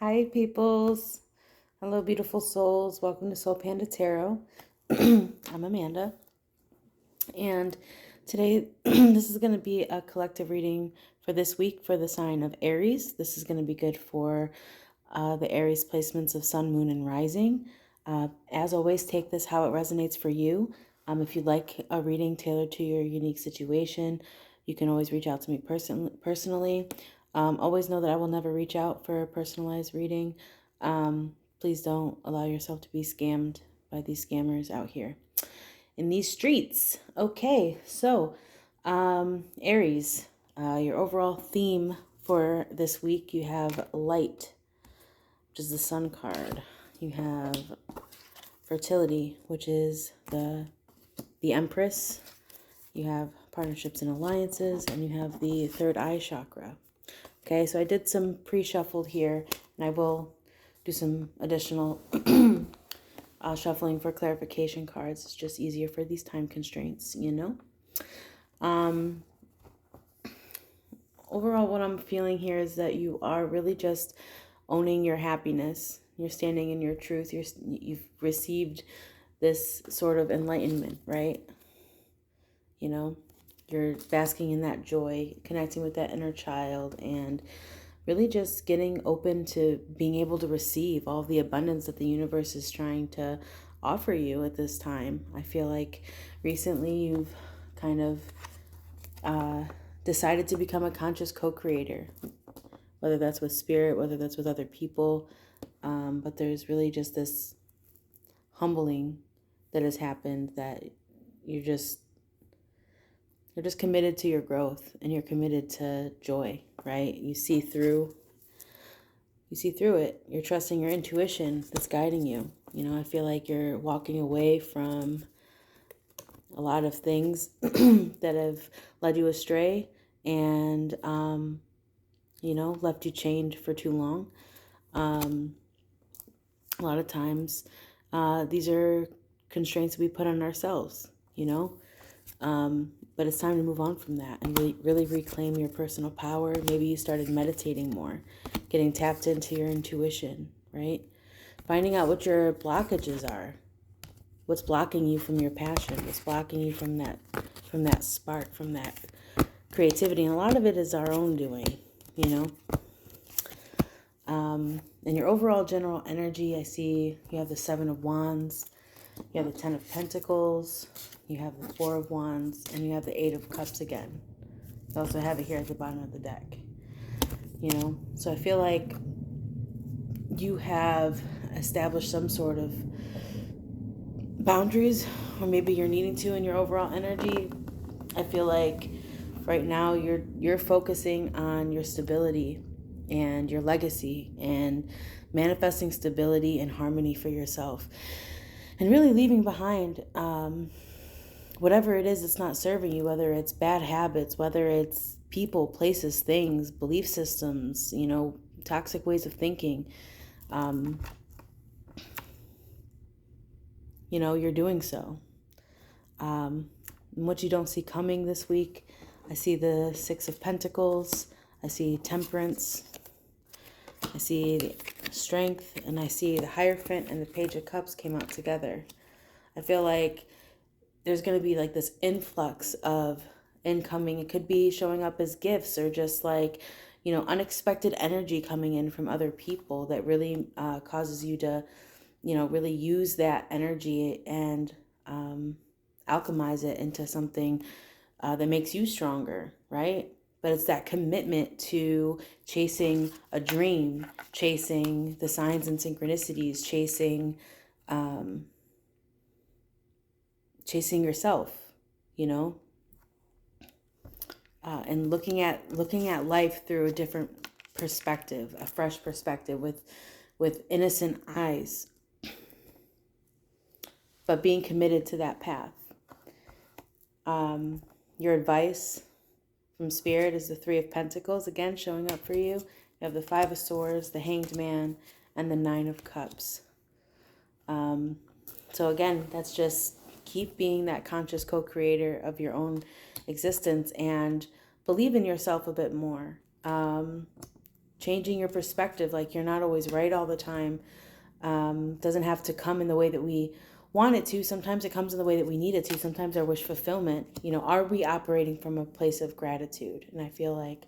Hi, peoples. Hello, beautiful souls. Welcome to Soul Panda Tarot. I'm Amanda. And today, this is going to be a collective reading for this week for the sign of Aries. This is going to be good for the Aries placements of Sun, Moon, and Rising. As always, take this how it resonates for you. If you'd like a reading tailored to your unique situation, you can always reach out to me personally. Always know that I will never reach out for a personalized reading. Please don't allow yourself to be scammed by these scammers out here in these streets. Okay, so Aries, your overall theme for this week, you have light, which is the Sun card. You have fertility, which is the Empress. You have partnerships and alliances, and you have the third eye chakra. Okay, so I did some pre-shuffled here, and I will do some additional shuffling for clarification cards. It's just easier for these time constraints, you know? Overall, what I'm feeling here is that you are really just owning your happiness. You're standing in your truth. You've received this sort of enlightenment, right? You know, you're basking in that joy, connecting with that inner child, and really just getting open to being able to receive all the abundance that the universe is trying to offer you at this time. I feel like recently you've kind of decided to become a conscious co-creator, whether that's with spirit, whether that's with other people. But there's really just this humbling that has happened, that you're just committed to your growth, and you're committed to joy, right? You see through it. You're trusting your intuition that's guiding you. You know, I feel like you're walking away from a lot of things that have led you astray and, left you chained for too long. A lot of times, these are constraints we put on ourselves, but it's time to move on from that and really reclaim your personal power. Maybe you started meditating more, getting tapped into your intuition, right? Finding out what your blockages are. What's blocking you from your passion? What's blocking you from that spark, from that creativity? And a lot of it is our own doing, And your overall general energy, I see you have the Seven of Wands, you have the Ten of Pentacles, you have the Four of Wands, and you have the Eight of Cups again. You also have it here at the bottom of the deck. So I feel like you have established some sort of boundaries, or maybe you're needing to in your overall energy. I feel like right now you're focusing on your stability and your legacy, and manifesting stability and harmony for yourself, and really leaving behind whatever it is that's not serving you, whether it's bad habits, whether it's people, places, things, belief systems, toxic ways of thinking. You're doing so. And what you don't see coming this week, I see the Six of Pentacles, I see Temperance, I see Strength, and I see the Hierophant and the Page of Cups came out together. I feel like there's going to be like this influx of incoming. It could be showing up as gifts, or just like, unexpected energy coming in from other people that really causes you to, really use that energy and alchemize it into something that makes you stronger, right? But it's that commitment to chasing a dream, chasing the signs and synchronicities, chasing yourself, and looking at life through a different perspective, a fresh perspective, with innocent eyes, but being committed to that path. Your advice from Spirit is the Three of Pentacles, again, showing up for you. You have the Five of Swords, the Hanged Man, and the Nine of Cups. So again, that's just keep being that conscious co-creator of your own existence, and believe in yourself a bit more. changing your perspective. Like, you're not always right all the time. Doesn't have to come in the way that we want it to. Sometimes it comes in the way that we need it to. Sometimes our wish fulfillment, are we operating from a place of gratitude? And I feel like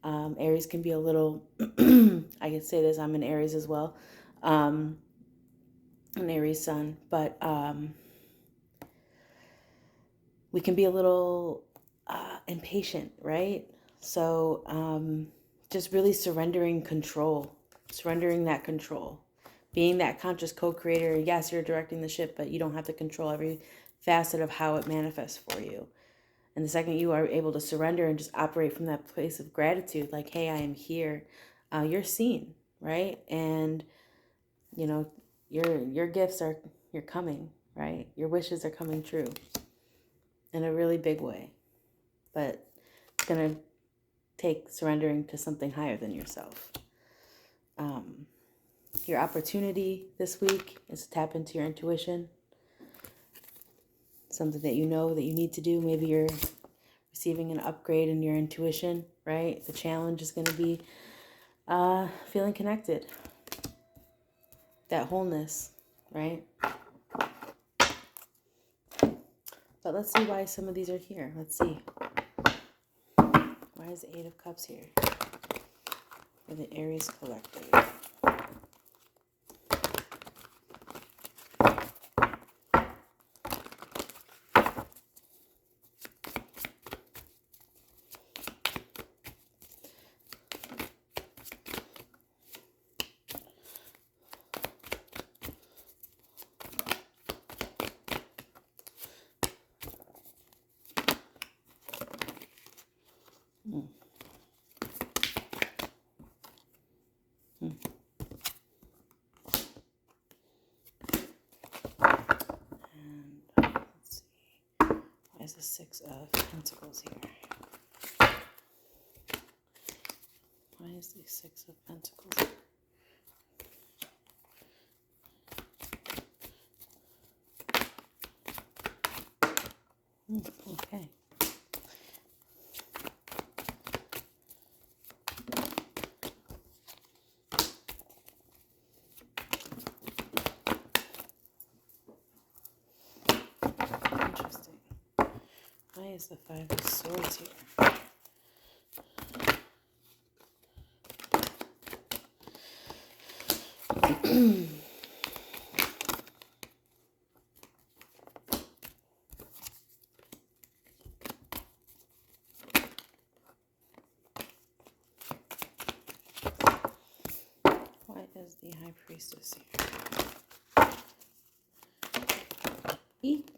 Aries can be a little, I can say this, I'm an Aries as well, an Aries sun, but we can be a little impatient, right? So just really surrendering that control, being that conscious co-creator. Yes, you're directing the ship, but you don't have to control every facet of how it manifests for you. And the second you are able to surrender and just operate from that place of gratitude, like, hey, I am here, you're seen, right? And, your gifts you're coming, right? Your wishes are coming true in a really big way. But it's going to take surrendering to something higher than yourself. Your opportunity this week is to tap into your intuition. Something that you know that you need to do. Maybe you're receiving an upgrade in your intuition, right? The challenge is going to be feeling connected. That wholeness, right? But let's see why some of these are here. Let's see. Why is the Eight of Cups here for the Aries collective? There's the Six of Pentacles here. Why is the Six of Pentacles here? Okay. Interesting. Why is the Five of Swords here? Why is the High Priestess here? Eek.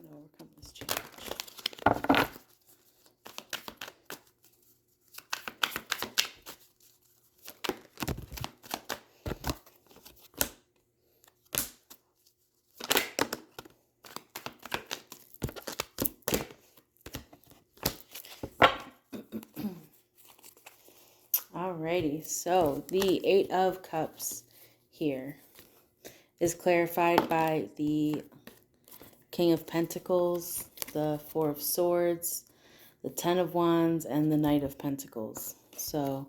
Overcome this change. Alrighty, so the Eight of Cups here is clarified by the King of Pentacles, the Four of Swords, the Ten of Wands, and the Knight of Pentacles. So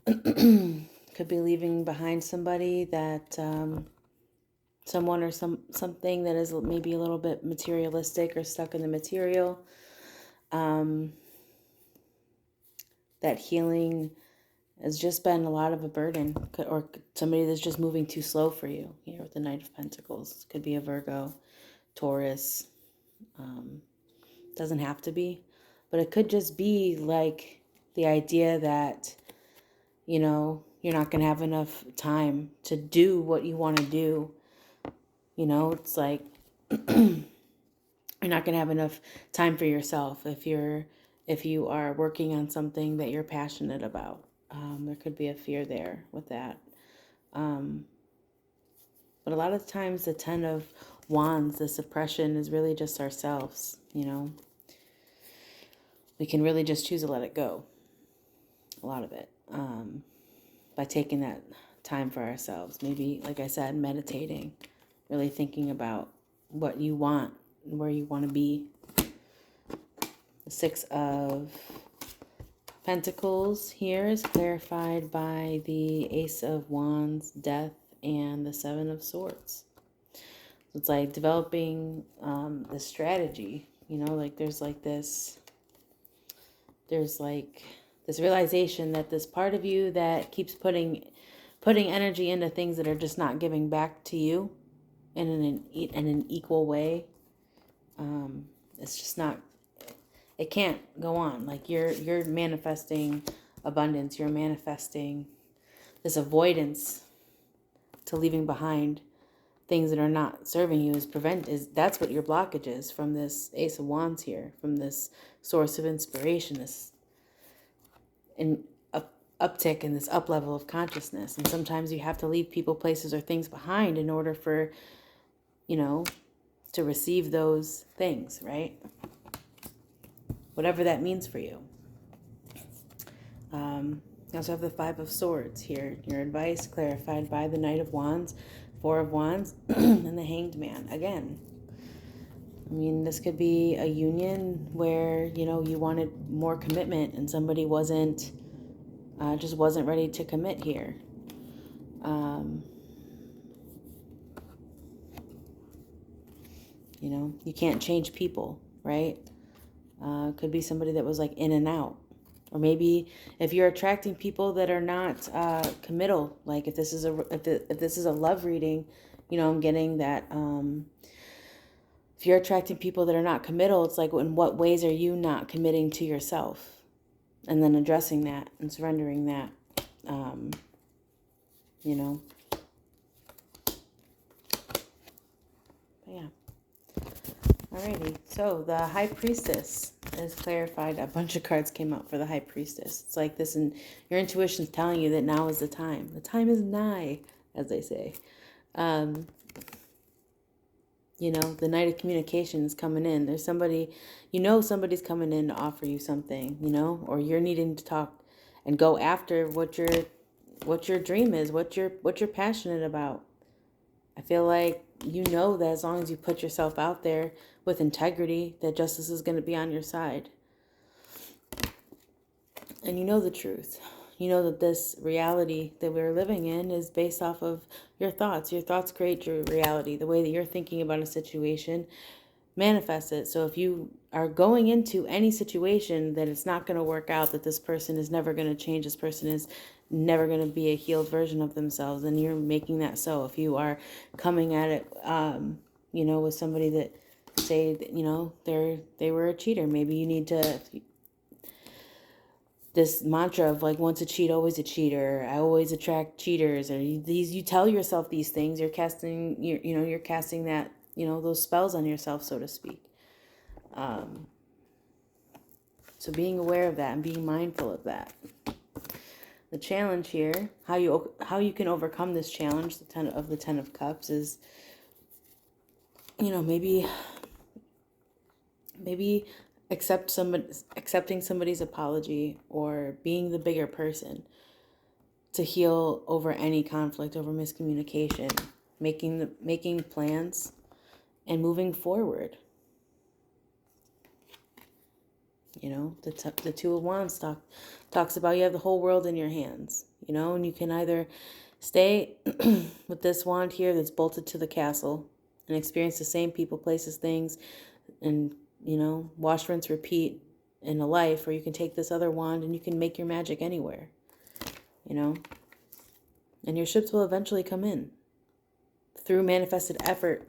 could be leaving behind somebody that someone or something that is maybe a little bit materialistic or stuck in the material. That healing has just been a lot of a burden, or somebody that's just moving too slow for you here with the Knight of Pentacles. Could be a Virgo, Taurus. Doesn't have to be, but it could just be like the idea that, you're not going to have enough time to do what you want to do. It's like you're not going to have enough time for yourself if you are working on something that you're passionate about. There could be a fear there with that. But a lot of times the 10 of Wands, the suppression is really just ourselves, you know. We can really just choose to let it go. A lot of it. By taking that time for ourselves. Maybe, like I said, meditating. Really thinking about what you want, where you want to be. The 6 of Pentacles here is clarified by the Ace of Wands, Death, and the 7 of Swords. So it's like developing the strategy, you know, like there's this realization that this part of you that keeps putting energy into things that are just not giving back to you in an equal way, it's just not, it can't go on. Like you're manifesting abundance, you're manifesting this avoidance to leaving behind things that are not serving you that's what your blockage is from this Ace of Wands here, from this source of inspiration, this uptick in this up level of consciousness. And sometimes you have to leave people, places, or things behind in order for, you know, to receive those things, right? Whatever that means for you. You also have the 5 of Swords here. Your advice clarified by the Knight of Wands, 4 of Wands, and the Hanged Man. Again, I mean, this could be a union where, you know, you wanted more commitment and somebody just wasn't ready to commit here. You know, you can't change people, right? Could be somebody that was like in and out. Or maybe if you're attracting people that are not committal, like if this is a love reading, you know, I'm getting that if you're attracting people that are not committal, it's like, in what ways are you not committing to yourself? And then addressing that and surrendering that, you know. But yeah. Alrighty, so the High Priestess is clarified. A bunch of cards came out for the High Priestess. It's like this, and your intuition's telling you that now is the time. The time is nigh, as they say. You know, the Knight of Communication is coming in. There's somebody, you know, somebody's coming in to offer you something, you know, or you're needing to talk and go after what your dream is, what you're passionate about. I feel like you know that as long as you put yourself out there with integrity, that justice is going to be on your side. And you know the truth. You know that this reality that we're living in is based off of your thoughts. Your thoughts create your reality. The way that you're thinking about a situation manifests it. So if you are going into any situation that it's not going to work out, that this person is never going to change, this person is never going to be a healed version of themselves, and you're making that so. If you are coming at it, you know, with somebody that say that, you know, they were a cheater, maybe you need to, this mantra of like, once a cheat, always a cheater, I always attract cheaters, or you tell yourself these things, you're casting that, you know, those spells on yourself, so to speak. So being aware of that and being mindful of that. The challenge here, how you can overcome this challenge, the 10 of Cups, is, you know, maybe accepting somebody's apology, or being the bigger person to heal over any conflict, over miscommunication, making plans and moving forward. You know, the 2 of Wands talks about you have the whole world in your hands, you know, and you can either stay with this wand here that's bolted to the castle and experience the same people, places, things, and, you know, wash, rinse, repeat in a life, or you can take this other wand and you can make your magic anywhere, you know, and your ships will eventually come in through manifested effort,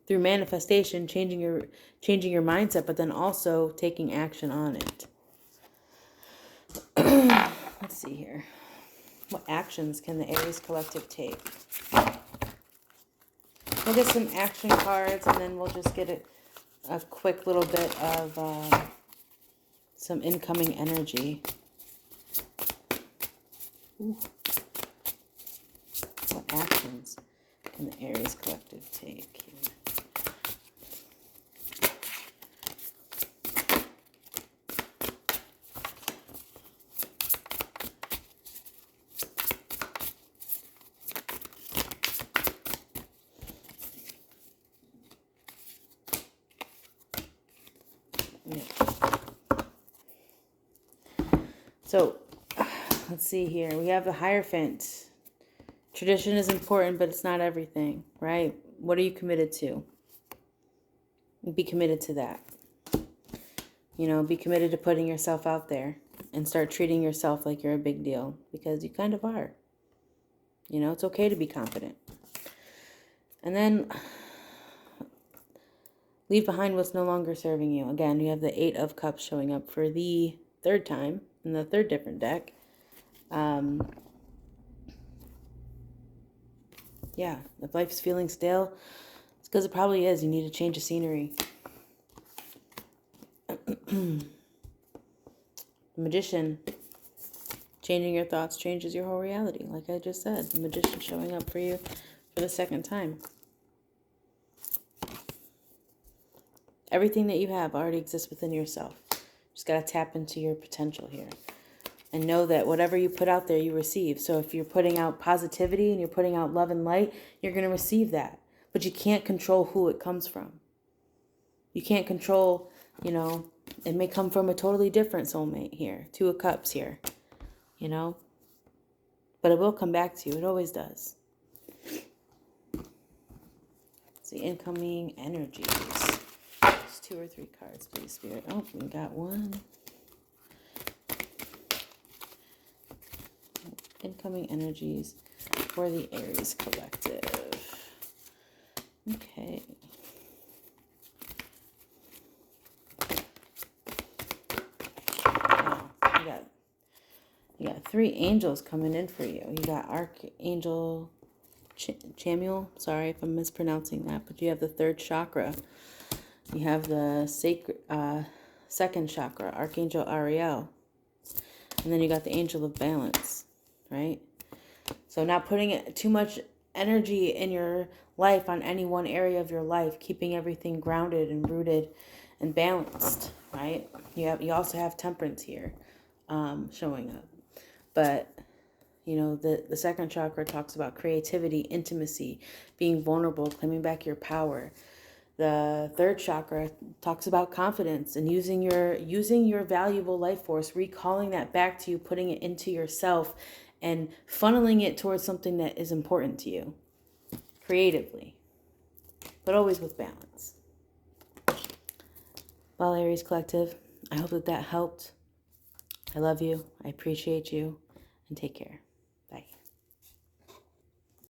through manifestation, changing your mindset, but then also taking action on it. Let's see here. What actions can the Aries Collective take? We'll get some action cards, and then we'll just get a quick little bit of some incoming energy. Ooh. What actions can the Aries collective take here? Yeah. So, let's see here. We have the Hierophant. Tradition is important, but it's not everything, right? What are you committed to? Be committed to that. You know, be committed to putting yourself out there and start treating yourself like you're a big deal, because you kind of are. You know, it's okay to be confident. And then leave behind what's no longer serving you. Again, you have the Eight of Cups showing up for the third time in the third different deck. Yeah, if life's feeling stale, it's because it probably is. You need a change of scenery. The Magician. Changing your thoughts changes your whole reality. Like I just said, the Magician showing up for you for the second time. Everything that you have already exists within yourself. Just got to tap into your potential here. And know that whatever you put out there, you receive. So if you're putting out positivity and you're putting out love and light, you're going to receive that. But you can't control who it comes from. You can't control, you know, it may come from a totally different soulmate here. Two of Cups here, you know. But it will come back to you. It always does. It's the incoming energies. Just 2 or 3 cards, please, Spirit. Oh, we got one. Incoming energies for the Aries collective. Okay. Wow. You got 3 angels coming in for you. You got Archangel Chamuel. Sorry if I'm mispronouncing that, but you have the 3rd chakra. You have the sacred 2nd chakra, Archangel Ariel. And then you got the Angel of Balance, right? So not putting too much energy in your life on any one area of your life, keeping everything grounded and rooted and balanced, right? You also have Temperance here showing up. But, you know, the 2nd chakra talks about creativity, intimacy, being vulnerable, claiming back your power. The 3rd chakra talks about confidence and using your valuable life force, recalling that back to you, putting it into yourself and funneling it towards something that is important to you creatively, but always with balance. Well, Aries Collective, I hope that helped. I love you. I appreciate you, and take care.